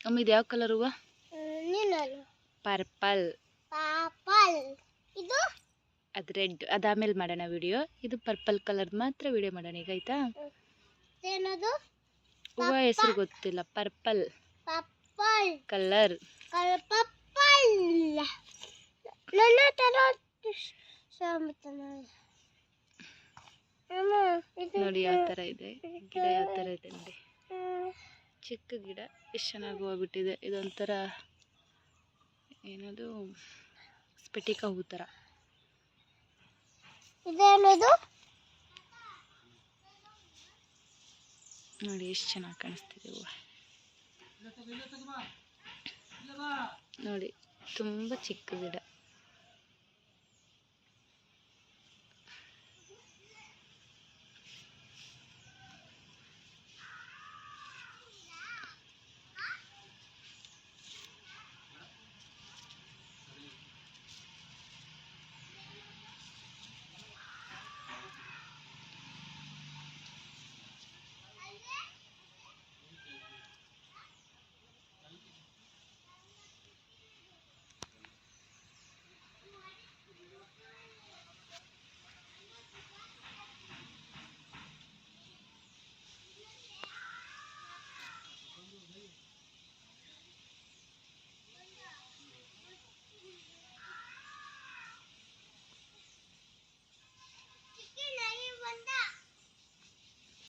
ಅಮ್ಮ ಇದು ಯಾವ ಕಲರ್ ಹೂವು? ಪರ್ಪಲ್. ಇದು ಅದು ರೆಡ್. ಅದಾದ್ಮೇಲೆ ಮಾಡೋಣ ವಿಡಿಯೋ. ಇದು ಪರ್ಪಲ್ ಕಲರ್ ಮಾತ್ರ ವಿಡಿಯೋ ಮಾಡೋಣ ಈಗ, ಆಯ್ತಾ? ಏನದು? ಹೂವು ಹೆಸರು ಗೊತ್ತಿಲ್ಲ. Purple colour. ನೋಡಿ ಯಾವ ಥರ ಇದೆ ಗಿಡ, ಯಾವ ಥರ ಇದೆ ನೋಡಿ. ಚಿಕ್ಕ ಗಿಡ ಎಷ್ಟು ಚೆನ್ನಾಗಿ ಹೋಗ್ಬಿಟ್ಟಿದೆ. ಇದೊಂಥರ ಏನದು ಸ್ಫಟಿಕ ಹೂ ಥರ. ಇದೇನದು? ನೋಡಿ ಎಷ್ಟು ಚೆನ್ನಾಗಿ ಕಾಣಿಸ್ತಿದೆ ಹೂವು. ನೋಡಿ ತುಂಬ ಚಿಕ್ಕ ಗಿಡ.